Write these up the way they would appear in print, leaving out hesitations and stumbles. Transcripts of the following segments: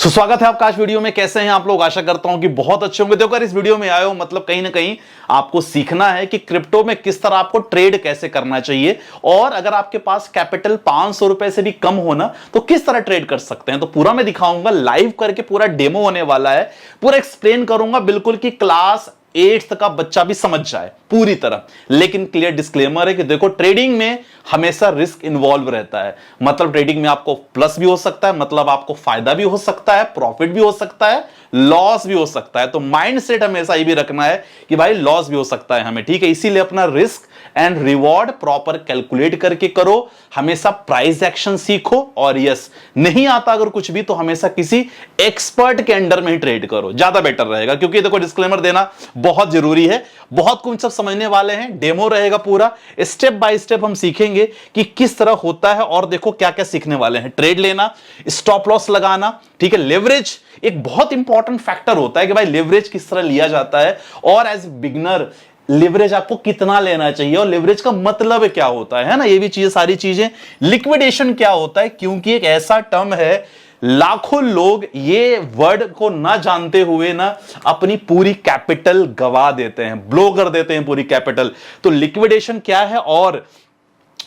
स्वागत है आपका आज वीडियो में। कैसे हैं आप लोग? आशा करता हूं कि बहुत अच्छे होंगे। देखो, इस वीडियो में आए हो मतलब कहीं ना कहीं आपको सीखना है कि क्रिप्टो में किस तरह आपको ट्रेड कैसे करना चाहिए, और अगर आपके पास कैपिटल 500 रुपए से भी कम हो ना तो किस तरह ट्रेड कर सकते हैं। तो पूरा मैं दिखाऊंगा, लाइव करके पूरा डेमो होने वाला है, पूरा एक्सप्लेन करूंगा बिल्कुल कि क्लास 8th का बच्चा भी समझ जाए पूरी तरह। लेकिन क्लियर डिस्क्लेमर है कि देखो, ट्रेडिंग में हमेशा रिस्क इन्वॉल्व रहता है। मतलब ट्रेडिंग में आपको प्लस भी हो सकता है, मतलब आपको फायदा भी हो सकता है, प्रॉफिट भी हो सकता है, लॉस भी हो सकता है। तो माइंड सेट हमेशा ये भी रखना है कि भाई लॉस भी हो सकता है हमें, ठीक है। इसीलिए अपना risk and reward proper calculate करके करो। हमेशा प्राइस एक्शन सीखो, और यस, नहीं आता अगर कुछ भी तो हमेशा किसी एक्सपर्ट के अंडर में ही ट्रेड करो, ज्यादा बेटर रहेगा। क्योंकि देखो, डिस्क्लेमर देना बहुत जरूरी है। बहुत कुछ सब समझने वाले हैं, डेमो रहेगा पूरा, स्टेप बाय स्टेप हम सीखेंगे कि किस तरह होता है। और देखो क्या क्या सीखने वाले हैं, ट्रेड लेना, स्टॉप लॉस लगाना, ठीक है। लेवरेज एक बहुत इंपॉर्टेंट फैक्टर होता है कि भाई लेवरेज किस तरह लिया जाता है, और एज बिगिनर लिवरेज आपको कितना लेना चाहिए, और लिवरेज का मतलब क्या होता है ना, ये भी चीजें, सारी चीजें। लिक्विडेशन क्या होता है, क्योंकि एक ऐसा टर्म है, लाखों लोग ये वर्ड को ना जानते हुए ना अपनी पूरी कैपिटल गवा देते हैं, ब्लो कर देते हैं पूरी कैपिटल। तो लिक्विडेशन क्या है, और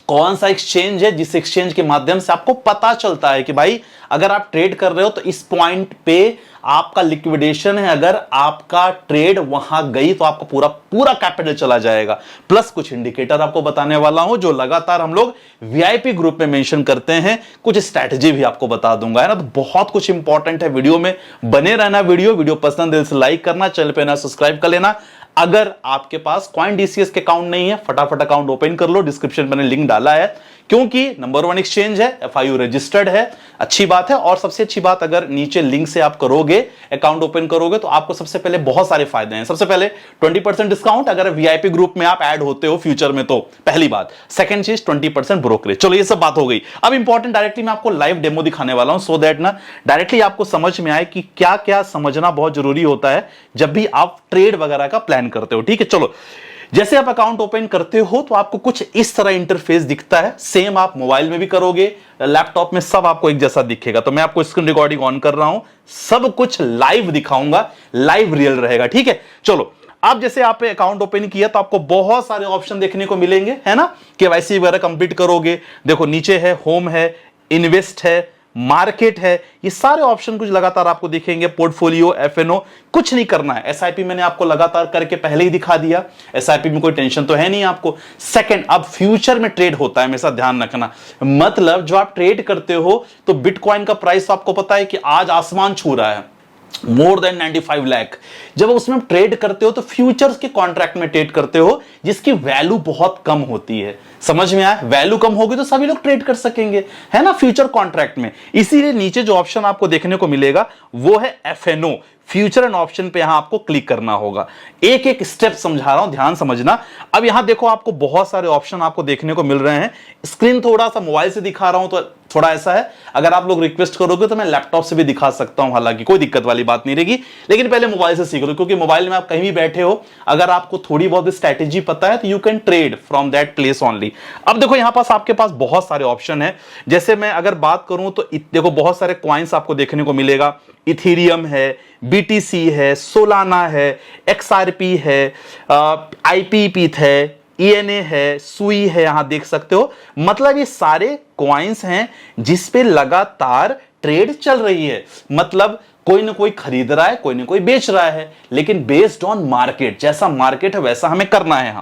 कौन सा एक्सचेंज है जिस एक्सचेंज के माध्यम से आपको पता चलता है कि भाई अगर आप ट्रेड कर रहे हो तो इस पॉइंट पे आपका लिक्विडेशन है, अगर आपका ट्रेड वहां गई तो आपका पूरा पूरा कैपिटल चला जाएगा। प्लस कुछ इंडिकेटर आपको बताने वाला हूं जो लगातार हम लोग वीआईपी ग्रुप में मेंशन करते हैं, कुछ स्ट्रैटेजी भी आपको बता दूंगा, है ना। तो बहुत कुछ इंपॉर्टेंट है, वीडियो में बने रहना। वीडियो पसंद दिल से लाइक करना, चैनल पे ना सब्सक्राइब कर लेना। अगर आपके पास CoinDCS के अकाउंट नहीं है, फटाफट अकाउंट ओपन कर लो, डिस्क्रिप्शन में मैंने लिंक डाला है। क्योंकि नंबर 1 एक्सचेंज है, FIU रजिस्टर्ड है, अच्छी बात है। और सबसे अच्छी बात, अगर नीचे लिंक से आप करोगे, अकाउंट ओपन करोगे, तो आपको सबसे पहले बहुत सारे फायदे हैं। सबसे पहले 20% डिस्काउंट अगर वीआईपी ग्रुप में आप ऐड होते हो फ्यूचर में, तो पहली बात। सेकंड चीज 20% ब्रोकरेज। चलो, ये सब बात हो गई। अब इंपॉर्टेंट डायरेक्टली मैं आपको लाइव डेमो दिखाने वाला हूं, सो दैट ना डायरेक्टली आपको समझ में आए कि क्या क्या समझना बहुत जरूरी होता है जब भी आप ट्रेड वगैरह का प्लान करते हो, ठीक है। चलो, जैसे आप अकाउंट ओपन करते हो तो आपको कुछ इस तरह इंटरफेस दिखता है। सेम आप मोबाइल में भी करोगे, लैपटॉप में, सब आपको एक जैसा दिखेगा। तो मैं आपको स्क्रीन रिकॉर्डिंग ऑन कर रहा हूं, सब कुछ लाइव दिखाऊंगा, लाइव रियल रहेगा, ठीक है। चलो, आप जैसे आप अकाउंट ओपन किया तो आपको बहुत सारे ऑप्शन देखने को मिलेंगे, है ना। केवाईसी वगैरह कंप्लीट करोगे, देखो नीचे है होम है, इन्वेस्ट है, मार्केट है, ये सारे ऑप्शन कुछ लगातार आपको दिखेंगे। पोर्टफोलियो, FNO, कुछ नहीं करना है। SIP मैंने आपको लगातार करके पहले ही दिखा दिया, SIP में कोई टेंशन तो है नहीं आपको। सेकंड, अब फ्यूचर में ट्रेड होता है, हमेशा ध्यान रखना। मतलब जो आप ट्रेड करते हो तो बिटकॉइन का प्राइस आपको पता है कि आज आसमान छू रहा है, मोर देन 95 लाख। जब उसमें ट्रेड करते हो तो फ्यूचर्स के कॉन्ट्रैक्ट में ट्रेड करते हो जिसकी वैल्यू बहुत कम होती है। समझ में आया? वैल्यू कम होगी तो सभी लोग ट्रेड कर सकेंगे, है ना, फ्यूचर कॉन्ट्रैक्ट में। इसीलिए नीचे जो ऑप्शन आपको देखने को मिलेगा वो है FNO, फ्यूचर एंड ऑप्शन पे यहां आपको क्लिक करना होगा। एक एक स्टेप समझा रहा हूं, ध्यान समझना। अब यहां देखो, आपको बहुत सारे ऑप्शन आपको देखने को मिल रहे हैं। स्क्रीन थोड़ा सा मोबाइल से दिखा रहा हूं तो थोड़ा ऐसा है, अगर आप लोग रिक्वेस्ट करोगे तो मैं लैपटॉप से भी दिखा सकता हूं, हालांकि कोई दिक्कत वाली बात नहीं रहेगी। लेकिन पहले मोबाइल से सीख लो, क्योंकि मोबाइल में आप कहीं भी बैठे हो, अगर आपको थोड़ी बहुत स्ट्रैटेजी पता है तो you can trade from that place only. अब देखो, यहां पास आपके पास बहुत सारे ऑप्शन है। जैसे मैं अगर बात करूं तो देखो, बहुत सारे कॉइन्स आपको देखने को मिलेगा। इथेरियम है, BTC है, सोलाना है, XRP है, IPP है, ENA है, सुई है, यहां देख सकते हो। मतलब ये सारे कॉइन्स हैं जिस पे लगातार ट्रेड चल रही है। मतलब कोई ना कोई खरीद रहा है, कोई ना कोई बेच रहा है, लेकिन बेस्ड ऑन मार्केट, जैसा मार्केट है वैसा हमें करना है। यहां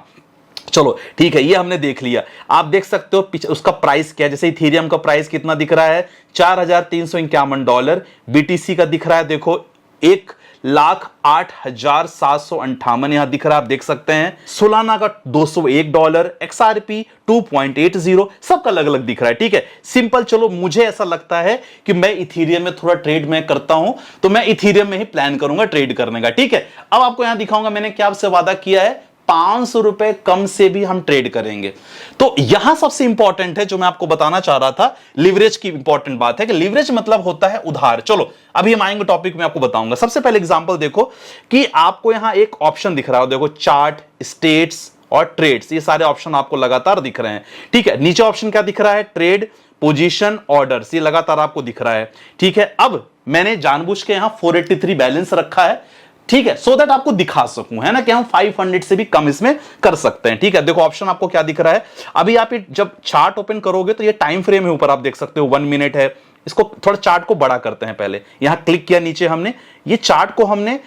चलो, ठीक है, ये हमने देख लिया। आप देख सकते हो उसका प्राइस क्या है। जैसे इथेरियम का प्राइस कितना दिख रहा है, $4,351। BTC का दिख रहा है, देखो 1,08,758 यहां दिख रहा है, आप देख सकते हैं। सोलाना का $201, XRP 2.80, सबका अलग अलग दिख रहा है, ठीक है, सिंपल। चलो, मुझे ऐसा लगता है कि मैं इथेरियम में थोड़ा ट्रेड में करता हूं, तो मैं इथेरियम में ही प्लान करूंगा ट्रेड करने का, ठीक है। अब आपको यहां दिखाऊंगा मैंने क्या आपसे वादा किया है, 500 रुपए कम से भी हम ट्रेड करेंगे। तो यहां सबसे इंपॉर्टेंट है जो मैं आपको बताना चाह रहा था, लिवरेज की इंपॉर्टेंट बात है कि लिवरेज मतलब होता है उधार। चलो, अभी हम आएंगे टॉपिक में, आपको बताऊंगा। सबसे पहले एग्जांपल देखो कि आपको यहां एक ऑप्शन दिख रहा हो, देखो चार्ट, स्टेट्स और ट्रेड्स, ये सारे ऑप्शन आपको लगातार दिख रहे हैं, ठीक है। नीचे ऑप्शन क्या दिख रहा है, ट्रेड, पोजीशन ऑर्डर्स, ये लगातार आपको दिख रहा है, ठीक है। अब मैंने जानबूझ के यहां 483 बैलेंस रखा है, ठीक है, सो दैट आपको दिखा सकूं, है ना, कि हम 500 से भी कम इसमें कर सकते हैं, ठीक है। देखो ऑप्शन आपको क्या दिख रहा है, अभी आप जब चार्ट ओपन करोगे तो ये टाइम फ्रेम है, ऊपर आप देख सकते हो 1 मिनट है। इसको थोड़ा चार्ट को बड़ा करते हैं, पहले यहां क्लिक किया नीचे हमने, ये चार्ट को हमने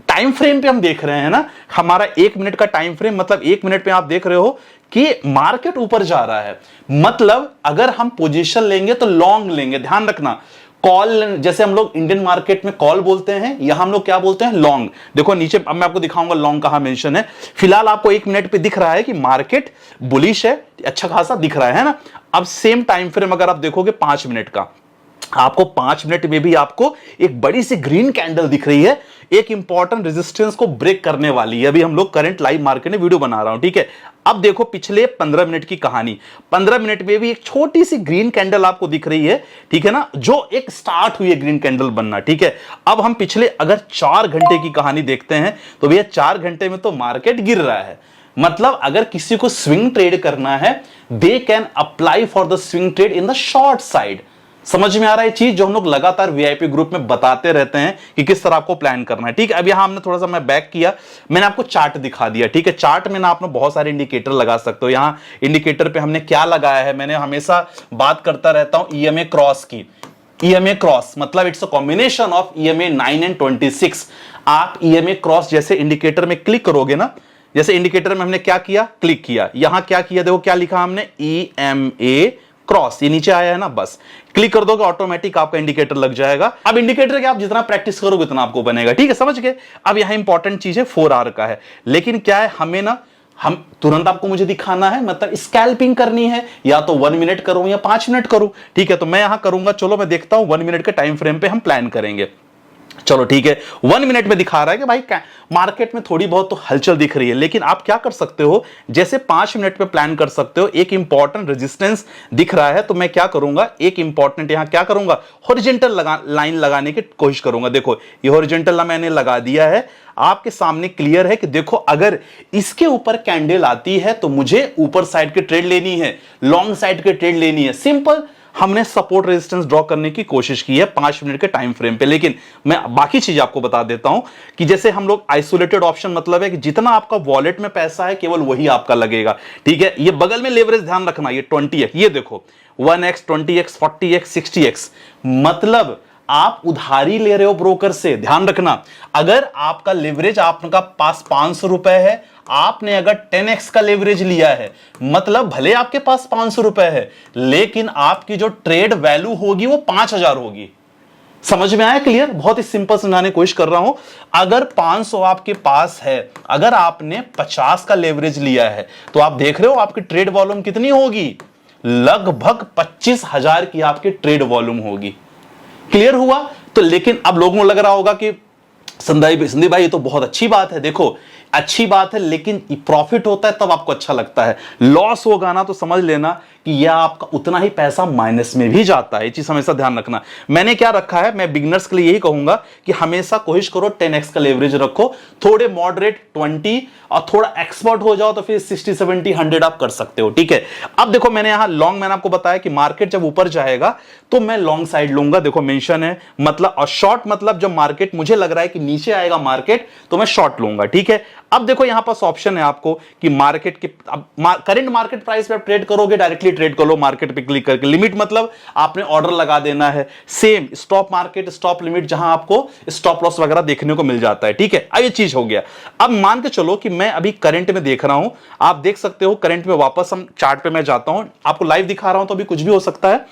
टाइम फ्रेम पे हम देख रहे हैं ना, हमारा 1 मिनट का टाइम फ्रेम, मतलब 1 मिनट पे आप देख रहे हो कि मार्केट ऊपर जा रहा है। मतलब अगर हम पोजीशन लेंगे तो लॉन्ग लेंगे, ध्यान रखना। कॉल, जैसे हम लोग इंडियन मार्केट में कॉल बोलते हैं, यहां हम लोग क्या बोलते हैं, लॉन्ग। देखो नीचे अब मैं आपको दिखाऊंगा लॉन्ग कहां मेंशन है। फिलहाल आपको 1 मिनट पे दिख रहा है कि मार्केट बुलिश है, अच्छा खासा दिख रहा है ना। अब सेम टाइम फ्रेम अगर आप देखोगे 5 मिनट का, आपको 5 मिनट में भी आपको एक बड़ी सी ग्रीन कैंडल दिख रही है, एक इंपॉर्टेंट रेजिस्टेंस को ब्रेक करने वाली है। अभी हम लोग करंट लाइव मार्केट में वीडियो बना रहा हूं, ठीक है। अब देखो पिछले 15 मिनट की कहानी, 15 मिनट में भी एक छोटी सी ग्रीन कैंडल आपको दिख रही है, ठीक है ना, जो एक स्टार्ट हुई है ग्रीन कैंडल बनना, ठीक है। अब हम पिछले अगर 4 घंटे की कहानी देखते हैं तो भैया 4 घंटे में तो मार्केट गिर रहा है। मतलब अगर किसी को स्विंग ट्रेड करना है, they can apply for the swing trade in the short side. समझ में आ रहा है चीज, जो हम लोग लगातार वीआईपी ग्रुप में बताते रहते हैं कि किस तरह आपको प्लान करना है, ठीक है। अब यहां हमने थोड़ा सा मैं बैक किया, मैंने आपको चार्ट दिखा दिया, ठीक है। चार्ट में ना आपने बहुत सारे इंडिकेटर लगा सकते हो। यहां इंडिकेटर पे हमने क्या लगाया है, मैंने हमेशा बात करता रहता हूं ईएमए क्रॉस की। ईएमए क्रॉस मतलब it's a combination of EMA 9 and 26। आप ईएमए क्रॉस जैसे इंडिकेटर में क्लिक करोगे ना, जैसे इंडिकेटर में हमने क्या किया, क्लिक किया, यहां क्या किया, देखो क्या लिखा हमने, ईएमए क्रॉस, ये नीचे आया है ना, बस क्लिक कर दोगे ऑटोमेटिक आपका इंडिकेटर लग जाएगा। अब इंडिकेटर के आप जितना प्रैक्टिस करोगे उतना आपको बनेगा, ठीक है, समझ गए। अब यहां इंपॉर्टेंट चीज है 4 आवर का है, लेकिन क्या है, हमें ना हम तुरंत आपको मुझे दिखाना है, मतलब स्कैल्पिंग करनी है, या तो 1 मिनट करूं या 5 मिनट करूं, ठीक है। तो मैं यहां करूंगा, चलो मैं देखता हूं 1 मिनट के टाइम फ्रेम पे हम प्लान करेंगे। चलो ठीक है, 1 मिनट में दिखा रहा है कि भाई मार्केट में थोड़ी बहुत तो हलचल दिख रही है, लेकिन आप क्या कर सकते हो, जैसे 5 मिनट में प्लान कर सकते हो। एक इंपॉर्टेंट रेजिस्टेंस दिख रहा है, तो मैं क्या करूंगा, एक इंपॉर्टेंट यहां क्या करूंगा, हॉरिजॉन्टल लाइन लगाने की कोशिश करूंगा। देखो ये हॉरिजॉन्टल मैंने लगा दिया है, आपके सामने क्लियर है कि देखो अगर इसके ऊपर कैंडल आती है तो मुझे ऊपर साइड की ट्रेड लेनी है, लॉन्ग साइड की ट्रेड लेनी है, सिंपल। हमने सपोर्ट रेजिस्टेंस ड्रॉ करने की कोशिश की है 5 मिनट के टाइम फ्रेम पे, लेकिन मैं बाकी चीज आपको बता देता हूं कि जैसे हम लोग आइसोलेटेड ऑप्शन, मतलब है कि जितना आपका वॉलेट में पैसा है केवल वही आपका लगेगा, ठीक है। ये बगल में लेवरेज ध्यान रखना, ये 20x, ये देखो 1x 20x 40x 60x, मतलब आप उधारी ले रहे हो ब्रोकर से, ध्यान रखना। अगर आपका लेवरेज आपका पास 500 रुपए है, आपने अगर 10x का लेवरेज लिया है, मतलब भले आपके पास 500 रुपए है, लेकिन आपकी जो ट्रेड वैल्यू होगी वो 5000 होगी। समझ में आया, क्लियर? बहुत ही सिंपल समझाने की कोशिश कर रहा हूं। अगर 500 आपके पास है, अगर आपने 50 का लेवरेज लिया है, तो आप देख रहे हो आपकी ट्रेड वॉल्यूम कितनी होगी, लगभग 25,000 की आपकी ट्रेड वॉल्यूम होगी। क्लियर हुआ? तो लेकिन अब लोगों को लग रहा होगा कि संदीप भाई ये तो बहुत अच्छी बात है। देखो अच्छी बात है, लेकिन प्रॉफिट होता है तब आपको अच्छा लगता है, लॉस होगा ना तो समझ लेना कि यह आपका उतना ही पैसा माइनस में भी जाता है। ये चीज हमेशा ध्यान रखना। मैंने क्या रखा है, मैं बिगनर्स के लिए यही कहूंगा कि हमेशा कोशिश करो 10x का लेवरेज रखो, थोड़े मॉडरेट 20 और थोड़ा एक्सपर्ट हो जाओ तो फिर 60 70 100 आप कर सकते हो, ठीक है। अब देखो मैंने यहां लॉन्ग, मैंने आपको बताया कि मार्केट जब ऊपर जाएगा तो मैं लॉन्ग साइड लूंगा, देखो मेंशन है, मतलब और शॉर्ट मतलब जब मार्केट मुझे लग रहा है कि नीचे आएगा मार्केट तो मैं शॉर्ट लूंगा, ठीक है। अब देखो यहां पास ऑप्शन है आपको कि मार्केट के करंट मार्केट प्राइस पे आप ट्रेड करोगे, डायरेक्टली ट्रेड कर लो मार्केट पे क्लिक करके। लिमिट मतलब आपने ऑर्डर लगा देना है, same stop market stop limit जहां आपको स्टॉप लॉस वगैरह देखने को मिल जाता है, ठीक है। अब ये चीज हो गया। अब मान के चलो कि मैं अभी करंट में देख रहा हूं, आप देख सकते हो करंट में, वापस हम चार्ट पे मैं जाता हूं, आपको लाइव दिखा रहा हूं तो अभी कुछ भी हो सकता है।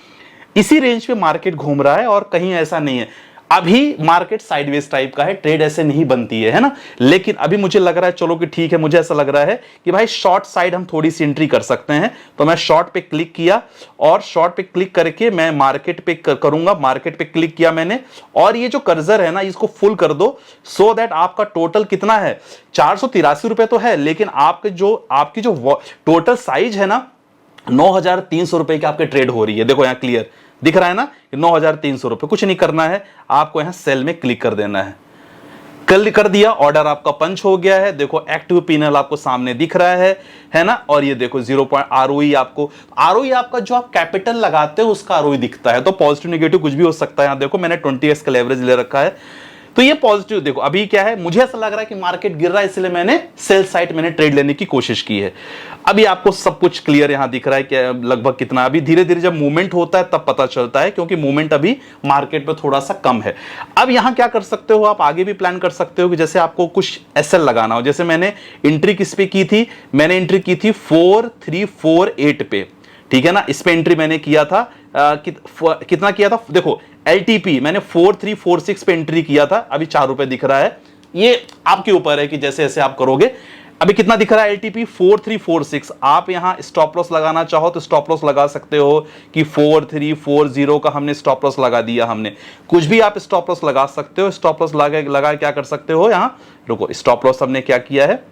इसी रेंज पे मार्केट घूम रहा है और कहीं ऐसा नहीं है, अभी मार्केट साइडवेज टाइप का है, ट्रेड ऐसे नहीं बनती है ना। लेकिन अभी मुझे लग रहा है, चलो कि ठीक है, मुझे ऐसा लग रहा है कि भाई शॉर्ट साइड हम थोड़ी सी एंट्री कर सकते हैं। तो मैं शॉर्ट पे क्लिक किया और शॉर्ट पे क्लिक करके मैं मार्केट पे करूंगा, मार्केट पे क्लिक किया मैंने, और ये जो कर्सर है ना इसको फुल कर दो, सो दैट आपका टोटल कितना है, 483 रुपए तो है, लेकिन आपकी जो टोटल साइज है ना 9,300 रुपए की आपके ट्रेड हो रही है। देखो यहां क्लियर दिख रहा है ना, 9,300 रुपए। कुछ नहीं करना है, आपको यहां सेल में क्लिक कर देना है। कर दिया, ऑर्डर आपका पंच हो गया है। देखो एक्टिव पीनल आपको सामने दिख रहा है ना। और ये देखो 0 ROE आपको, ROE आपका जो आप कैपिटल लगाते हो उसका ROE दिखता है। तो पॉजिटिव नेगेटिव कुछ भी हो सकता है। यहां देखो मैंने 20x का लेवरेज ले रखा है, तो ये पॉजिटिव। देखो अभी क्या है, मुझे ऐसा लग रहा है कि मार्केट गिर रहा है, इसलिए मैंने सेल साइड मैंने ट्रेड लेने की कोशिश की है। अभी आपको सब कुछ क्लियर यहां दिख रहा है कि लगभग कितना। अभी धीरे धीरे जब मूवमेंट होता है तब पता चलता है, क्योंकि मूवमेंट अभी मार्केट में थोड़ा सा कम है। अब यहां क्या कर सकते हो आप, आगे भी प्लान कर सकते हो कि जैसे आपको कुछ एसएल लगाना हो। जैसे मैंने एंट्री किस पे की थी, मैंने एंट्री की थी 4348 पे, ठीक है ना। इस पे एंट्री मैंने किया था कितना किया था, देखो एलटीपी मैंने 4346 पे एंट्री किया था। अभी 4 रुपए दिख रहा है, ये आपके ऊपर है कि जैसे जैसे आप करोगे। अभी कितना दिख रहा है एलटीपी 4346। आप यहां स्टॉप लॉस लगाना चाहो तो स्टॉप लॉस लगा सकते हो कि 4340 का हमने स्टॉप लॉस लगा दिया। हमने कुछ भी आप स्टॉप लॉस लगा सकते हो। स्टॉप लॉस लगा क्या कर सकते हो, यहां रुको, स्टॉप लॉस हमने क्या किया है,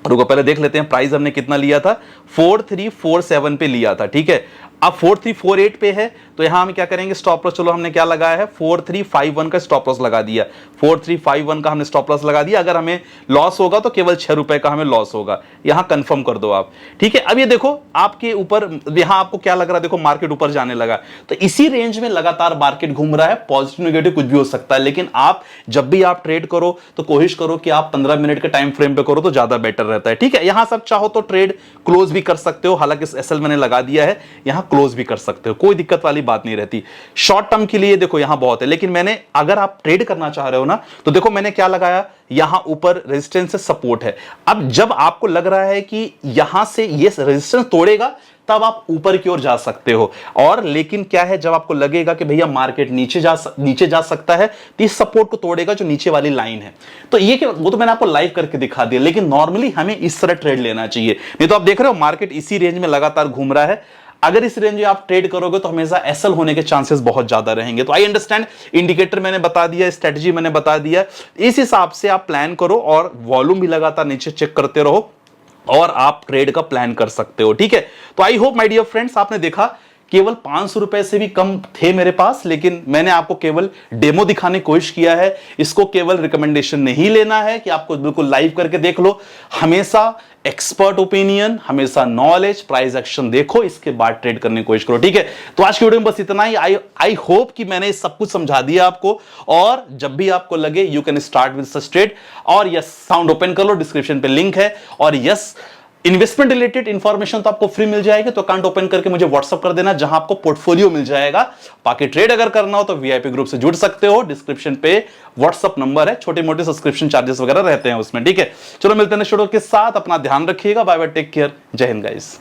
रुको पहले देख लेते हैं। प्राइस हमने कितना लिया था, 4347 पे लिया था, ठीक है। अब 4348 पे है, तो यहां हम क्या करेंगे, स्टॉप लॉस चलो हमने क्या लगाया है, 4351 का स्टॉप लॉस लगा दिया। 4351 का हमने स्टॉप लॉस लगा दिया। अगर हमें लॉस होगा तो केवल 6 रुपए का हमें लॉस होगा, यहां कंफर्म कर दो आप, ठीक है। अब ये देखो आपके ऊपर, यहां आपको क्या लग रहा है, देखो मार्केट ऊपर जाने लगा। तो इसी रेंज में लगातार मार्केट घूम रहा है, पॉजिटिव नेगेटिव कुछ भी हो सकता है। लेकिन आप जब भी आप ट्रेड करो तो कोशिश करो कि आप 15 मिनट के टाइम फ्रेम पे करो तो ज्यादा बेटर रहता है, ठीक है। यहां सब चाहो तो ट्रेड क्लोज भी कर सकते हो, हालांकि एसएल मैंने लगा दिया है, यहां क्लोज भी कर सकते हो, कोई दिक्कत वाली बात नहीं रहती। शॉर्ट टर्म के लिए देखो यहां बहुत है, लेकिन मैंने, अगर आप ट्रेड करना चाह रहे हो ना, तो देखो मैंने क्या लगाया, यहां ऊपर रेजिस्टेंस से सपोर्ट है। अब जब आपको लग रहा है कि यहां से ये रेजिस्टेंस तोड़ेगा तब आप ऊपर की ओर जा सकते हो। और लेकिन क्या है, जब आपको लगेगा कि भैया मार्केट नीचे जा सकता है, तो इस सपोर्ट को तोड़ेगा जो नीचे वाली लाइन है। तो ये वो तो मैंने आपको लाइव करके दिखा दिया, लेकिन नॉर्मली हमें इस तरह ट्रेड लेना चाहिए। नहीं तो आप देख रहे हो मार्केट इसी रेंज में लगातार घूम रहा है। अगर इस रेंज में आप ट्रेड करोगे तो हमेशा एसएल होने के चांसेस बहुत ज्यादा रहेंगे। तो आई अंडरस्टैंड, इंडिकेटर मैंने बता दिया, स्ट्रेटजी मैंने बता दिया, इस हिसाब से आप प्लान करो और वॉल्यूम भी लगातार नीचे चेक करते रहो और आप ट्रेड का प्लान कर सकते हो, ठीक है। तो I hope my dear friends, आपने देखा केवल 500 रुपए से भी कम थे मेरे पास, लेकिन मैंने आपको केवल डेमो दिखाने की कोशिश किया है। इसको केवल रिकमेंडेशन नहीं लेना है कि आपको बिल्कुल लाइव करके देख लो। हमेशा एक्सपर्ट ओपिनियन, हमेशा नॉलेज, प्राइस एक्शन देखो, इसके बाद ट्रेड करने की कोशिश करो, ठीक है। तो आज की वीडियो में बस इतना ही। आई होप कि मैंने सब कुछ समझा दिया आपको, और जब भी आपको लगे you can start with such trade. और यस, साउंड ओपन कर लो, डिस्क्रिप्शन पे लिंक है। और यस, इन्वेस्टमेंट रिलेटेड इंफॉर्मेशन तो आपको फ्री मिल जाएगी, तो अकाउंट ओपन करके मुझे व्हाट्सअप कर देना, जहां आपको पोर्टफोलियो मिल जाएगा। बाकी ट्रेड अगर करना हो तो वीआईपी ग्रुप से जुड़ सकते हो, डिस्क्रिप्शन पे व्हाट्सअप नंबर है, छोटे मोटे सब्सक्रिप्शन चार्जेस वगैरह रहते हैं उसमें, ठीक है। चलो मिलते हैं नेक्स्ट वीडियो के साथ, अपना ध्यान रखिएगा, बाय बाय, टेक केयर, जय हिंद गाइस।